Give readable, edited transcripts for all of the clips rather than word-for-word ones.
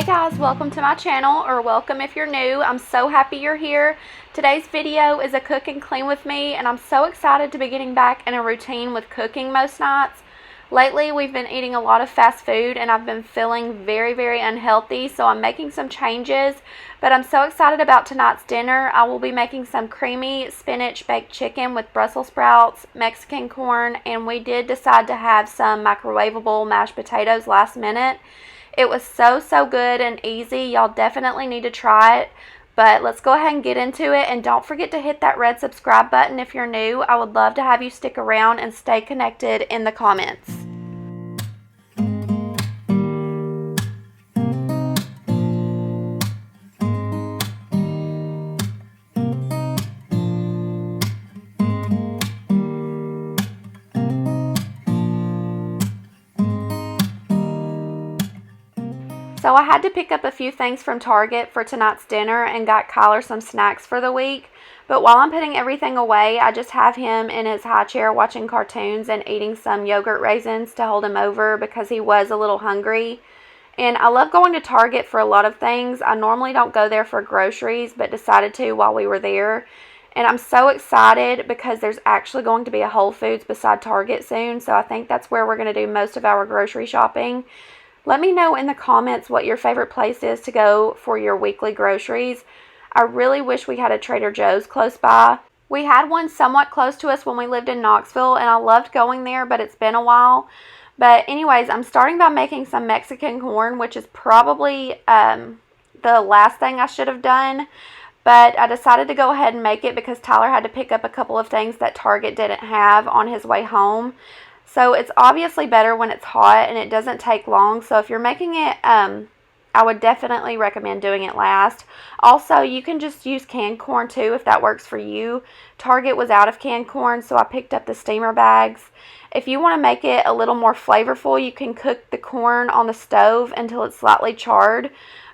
Hey guys, welcome to my channel, or welcome if you're new. I'm so happy you're here. Today's video is a cook and clean with me, and I'm so excited to be getting back in a routine with cooking most nights. Lately, we've been eating a lot of fast food, and I've been feeling very unhealthy, so I'm making some changes. But I'm so excited about tonight's dinner. I will be making some creamy spinach baked chicken with Brussels sprouts, Mexican corn, and we did decide to have some microwavable mashed potatoes last minute. It was so good and easy. Y'all definitely need to try it. But let's go ahead and get into it. And don't forget to hit that red subscribe button if you're new. I would love to have you stick around and stay connected in the comments. So I had to pick up a few things from Target for tonight's dinner and got Kyler some snacks for the week. But while I'm putting everything away, I just have him in his high chair watching cartoons and eating some yogurt raisins to hold him over because he was a little hungry. And I love going to Target for a lot of things. I normally don't go there for groceries, but decided to while we were there. And I'm so excited because there's actually going to be a Whole Foods beside Target soon. So I think that's where we're going to do most of our grocery shopping. Let me know in the comments what your favorite place is to go for your weekly groceries. I really wish we had a Trader Joe's close by. We had one somewhat close to us when we lived in Knoxville, and I loved going there, but it's been a while. But anyways, I'm starting by making some Mexican corn, which is probably the last thing I should have done. But I decided to go ahead and make it because Tyler had to pick up a couple of things that Target didn't have on his way home. So it's obviously better when it's hot and it doesn't take long. So if you're making it, I would definitely recommend doing it last. Also, you can just use canned corn too if that works for you. Target was out of canned corn, so I picked up the steamer bags. If you want to make it a little more flavorful, you can cook the corn on the stove until it's slightly charred.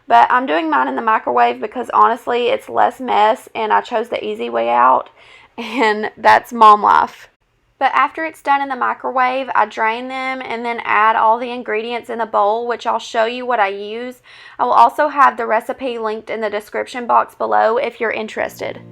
But I'm doing mine in the microwave because honestly, it's less mess and I chose the easy way out. And that's mom life. But after it's done in the microwave, I drain them and then add all the ingredients in the bowl, which I'll show you what I use. I will also have the recipe linked in the description box below if you're interested.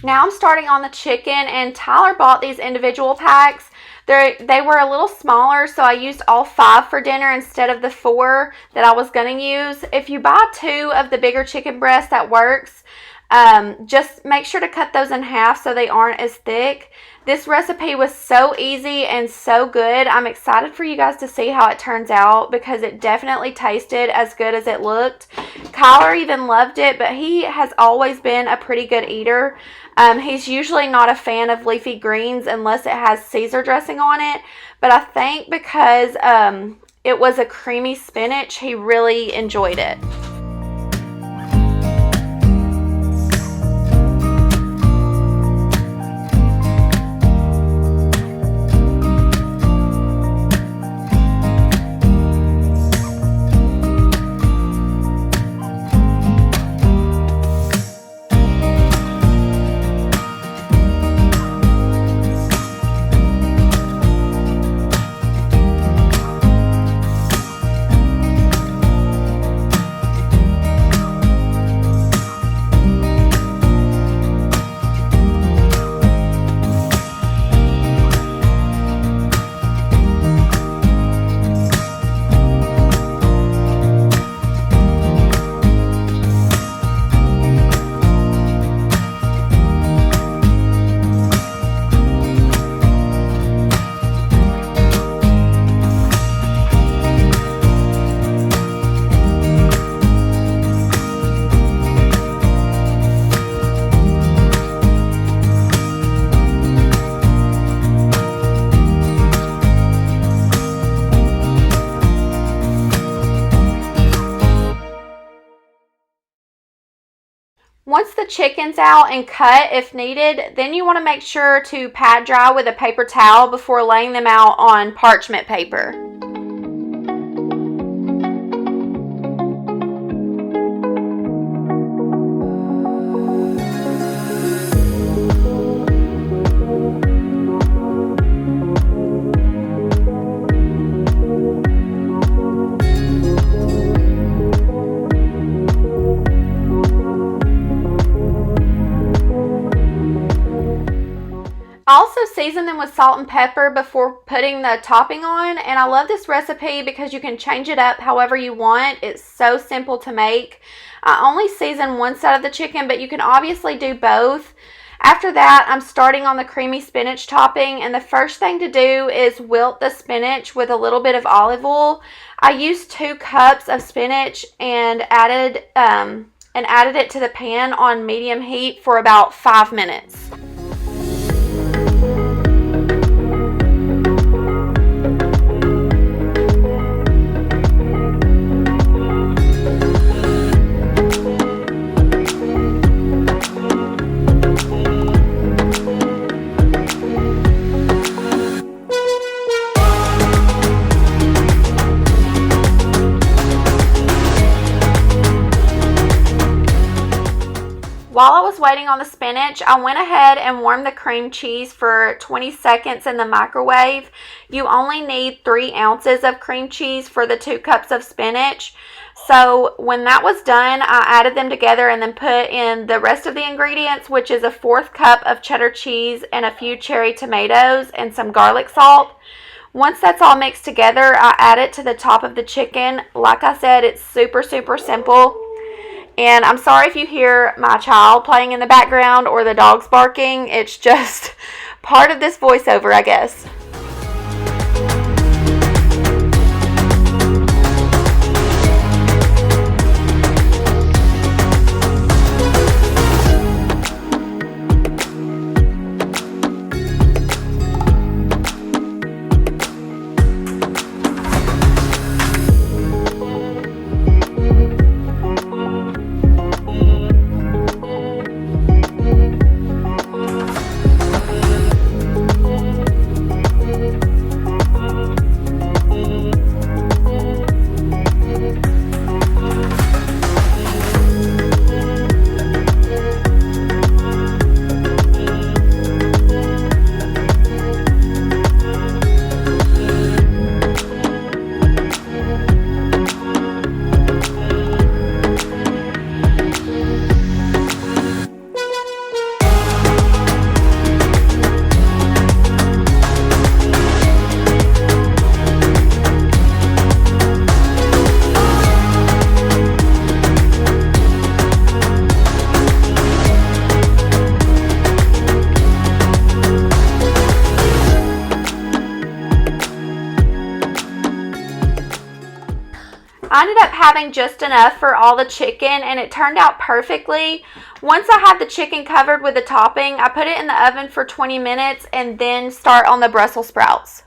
Now I'm starting on the chicken, and Tyler bought these individual packs. They were a little smaller, so I used all 5 for dinner instead of the 4 that I was going to use. If you buy 2 of the bigger chicken breasts, that works. Just make sure to cut those in half so they aren't as thick. This recipe was so easy and so good. I'm excited for you guys to see how it turns out because it definitely tasted as good as it looked. Kyler even loved it, but he has always been a pretty good eater. He's usually not a fan of leafy greens unless it has Caesar dressing on it. But I think because it was a creamy spinach, he really enjoyed it. Once the chicken's out and cut if needed, then you want to make sure to pat dry with a paper towel before laying them out on parchment paper. I also season them with salt and pepper before putting the topping on, and I love this recipe because you can change it up however you want. It's so simple to make. I only season one side of the chicken, but you can obviously do both. After that, I'm starting on the creamy spinach topping, and the first thing to do is wilt the spinach with a little bit of olive oil. I used 2 cups of spinach and added it to the pan on medium heat for about 5 minutes. While I was waiting on the spinach, I went ahead and warmed the cream cheese for 20 seconds in the microwave. You only need 3 ounces of cream cheese for the 2 cups of spinach. So when that was done, I added them together and then put in the rest of the ingredients, which is a 1/4 cup of cheddar cheese and a few cherry tomatoes and some garlic salt. Once that's all mixed together, I add it to the top of the chicken. Like I said, it's super simple. And I'm sorry if you hear my child playing in the background or the dogs barking. It's just part of this voiceover, I guess. I ended up having just enough for all the chicken, and it turned out perfectly. Once I had the chicken covered with the topping, I put it in the oven for 20 minutes and then start on the Brussels sprouts.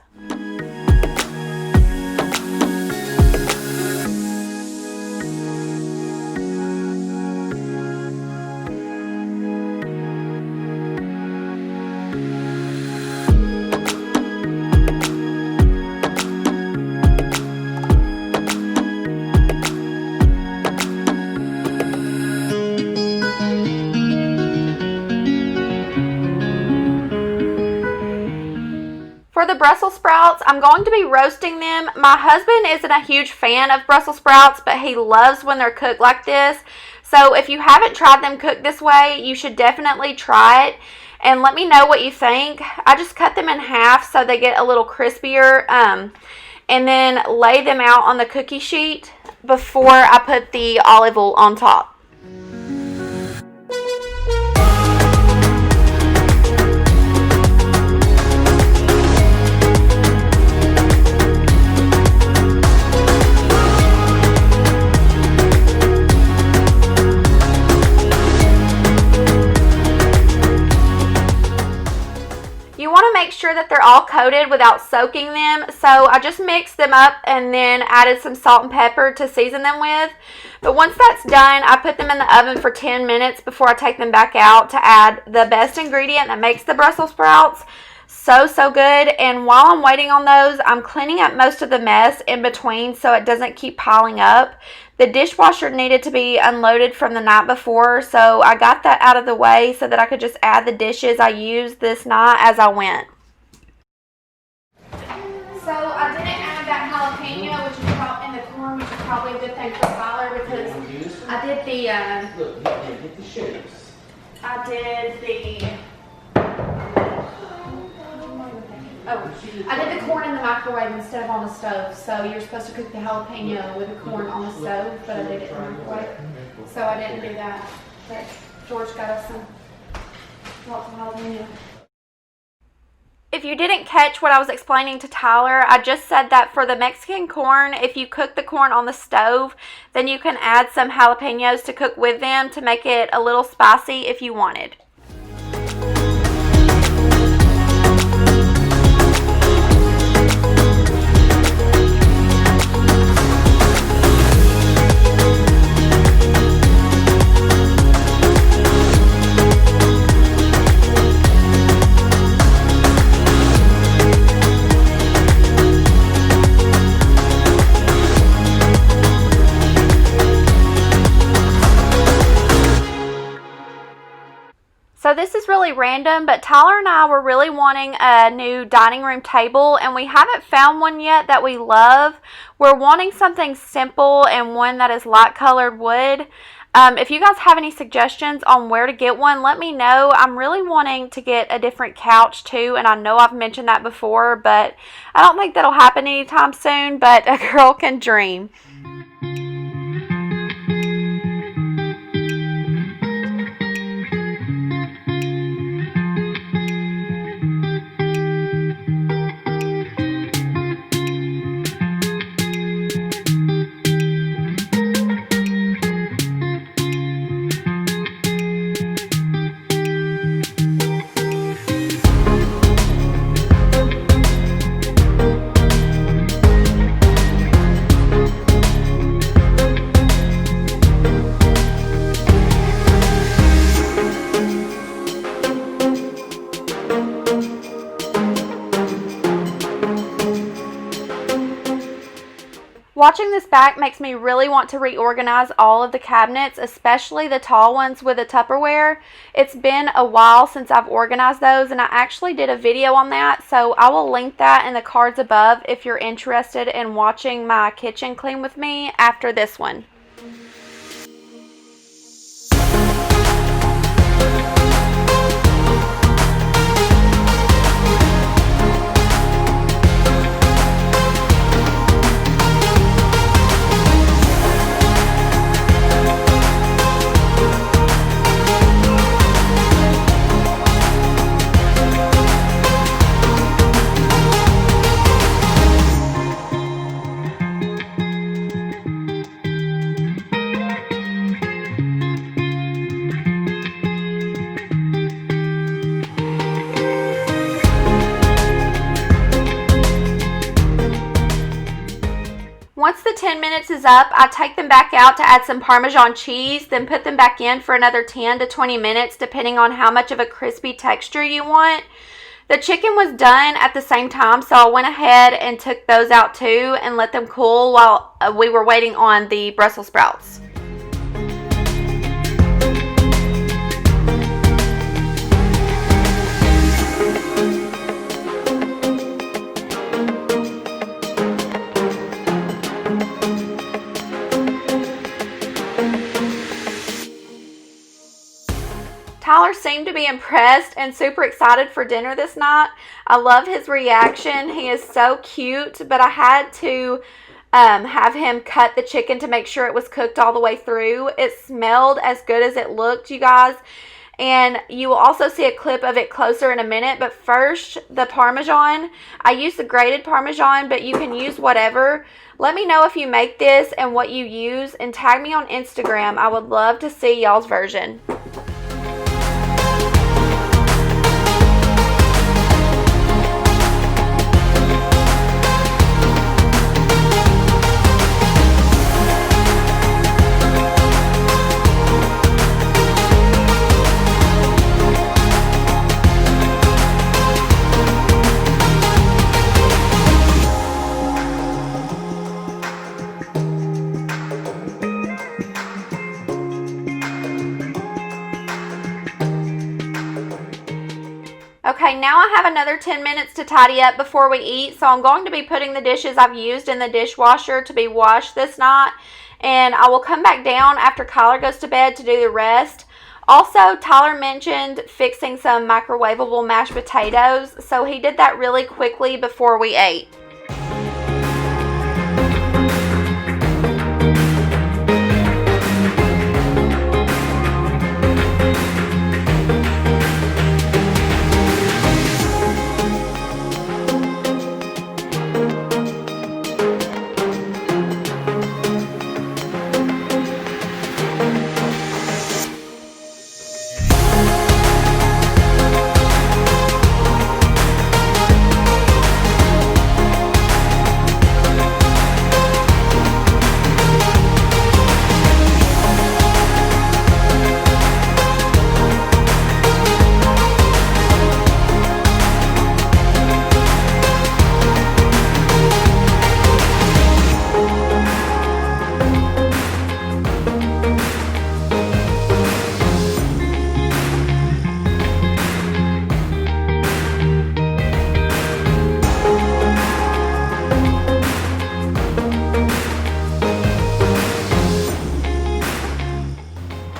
For the Brussels sprouts, I'm going to be roasting them. My husband isn't a huge fan of Brussels sprouts, but he loves when they're cooked like this. So if you haven't tried them cooked this way, you should definitely try it. And let me know what you think. I just cut them in half so they get a little crispier. And then lay them out on the cookie sheet before I put the olive oil on top. You want to make sure sure that they're all coated without soaking them. So I just mixed them up and then added some salt and pepper to season them with. But once that's done, I put them in the oven for 10 minutes before I take them back out to add the best ingredient that makes the Brussels sprouts so good. And while I'm waiting on those, I'm cleaning up most of the mess in between so it doesn't keep piling up. The dishwasher needed to be unloaded from the night before, so I got that out of the way so that I could just add the dishes I used this night as I went. So I didn't add that jalapeno, which is probably in the corn, which is probably a good thing for Tyler because I did the I did the corn in the microwave instead of on the stove. So you're supposed to cook the jalapeno with the corn on the stove, but I did it in the microwave. So I didn't do that. But George got us lots of jalapeno. If you didn't catch what I was explaining to Tyler, I just said that for the Mexican corn, if you cook the corn on the stove, then you can add some jalapenos to cook with them to make it a little spicy if you wanted. So this is really random, but Tyler and I were really wanting a new dining room table, and we haven't found one yet that we love. We're wanting something simple and one that is light colored wood. If you guys have any suggestions on where to get one, let me know. I'm really wanting to get a different couch too, and I know I've mentioned that before, but I don't think that'll happen anytime soon, but a girl can dream. Watching this back makes me really want to reorganize all of the cabinets, especially the tall ones with the Tupperware. It's been a while since I've organized those, and I actually did a video on that, so I will link that in the cards above if you're interested in watching my kitchen clean with me after this one. Once the 10 minutes is up, I take them back out to add some Parmesan cheese, then put them back in for another 10 to 20 minutes, depending on how much of a crispy texture you want. The chicken was done at the same time, so I went ahead and took those out too and let them cool while we were waiting on the Brussels sprouts. Tyler seemed to be impressed and super excited for dinner this night. I love his reaction. He is so cute, but I had to have him cut the chicken to make sure it was cooked all the way through. It smelled as good as it looked, you guys. And you will also see a clip of it closer in a minute. But first, the Parmesan. I use the grated Parmesan, but you can use whatever. Let me know if you make this and what you use, and tag me on Instagram. I would love to see y'all's version. Okay, now I have another 10 minutes to tidy up before we eat, so I'm going to be putting the dishes I've used in the dishwasher to be washed this night, and I will come back down after Kyler goes to bed to do the rest. Also, Tyler mentioned fixing some microwavable mashed potatoes, so he did that really quickly before we ate.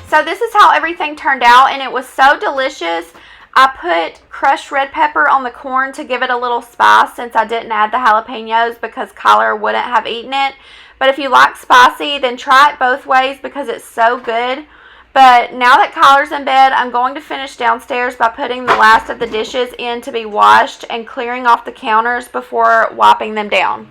So this is how everything turned out, and it was so delicious. I put crushed red pepper on the corn to give it a little spice since I didn't add the jalapenos because Kyler wouldn't have eaten it. But if you like spicy, then try it both ways because it's so good. But now that Kyler's in bed, I'm going to finish downstairs by putting the last of the dishes in to be washed and clearing off the counters before wiping them down.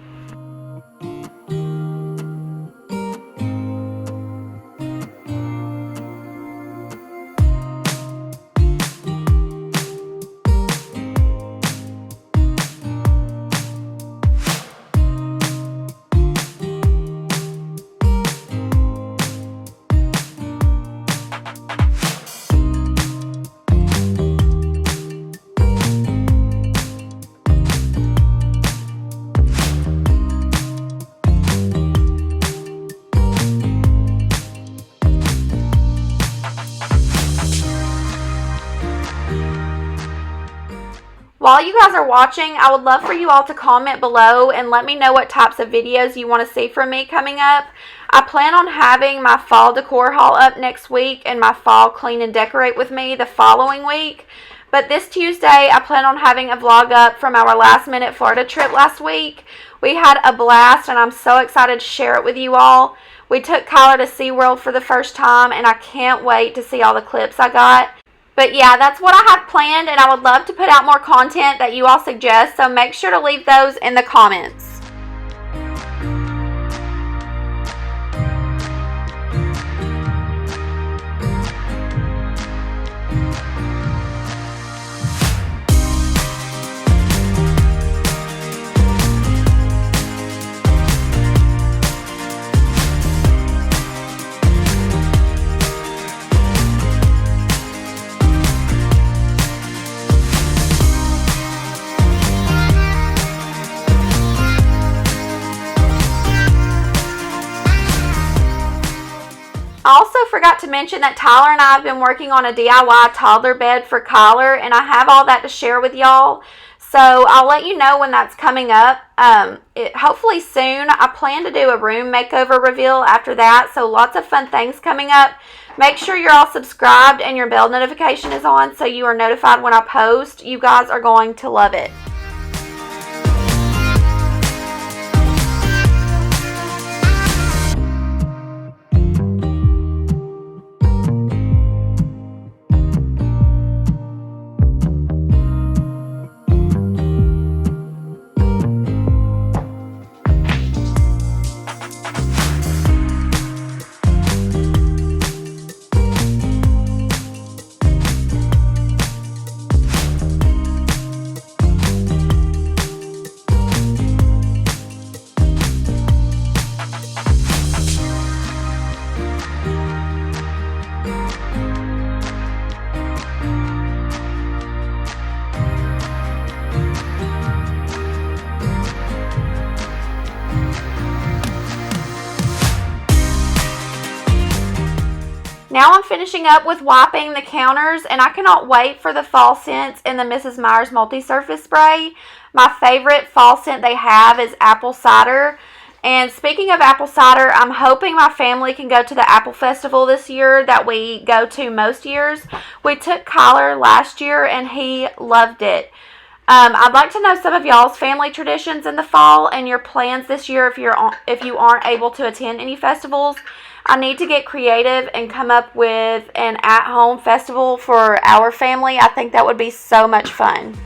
While you guys are watching, I would love for you all to comment below and let me know what types of videos you want to see from me coming up. I plan on having my fall decor haul up next week and my fall clean and decorate with me the following week. But this Tuesday, I plan on having a vlog up from our last minute Florida trip last week. We had a blast and I'm so excited to share it with you all. We took Kyler to SeaWorld for the first time and I can't wait to see all the clips I got. But yeah, that's what I have planned, and I would love to put out more content that you all suggest, so make sure to leave those in the comments. I also forgot to mention that Tyler and I have been working on a DIY toddler bed for Kyler, and I have all that to share with y'all. So I'll let you know when that's coming up. Hopefully soon. I plan to do a room makeover reveal after that, so lots of fun things coming up. Make sure you're all subscribed and your bell notification is on so you are notified when I post. You guys are going to love it. Now I'm finishing up with wiping the counters, and I cannot wait for the fall scents in the Mrs. Meyer's multi-surface spray. My favorite fall scent they have is apple cider. And speaking of apple cider, I'm hoping my family can go to the Apple Festival this year that we go to most years. We took Kyler last year, and he loved it. I'd like to know some of y'all's family traditions in the fall and your plans this year if you aren't able to attend any festivals. I need to get creative and come up with an at-home festival for our family. I think that would be so much fun.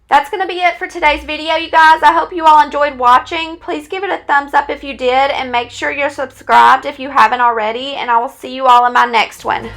That's going to be it for today's video, you guys. I hope you all enjoyed watching. Please give it a thumbs up if you did, and make sure you're subscribed if you haven't already, and I will see you all in my next one.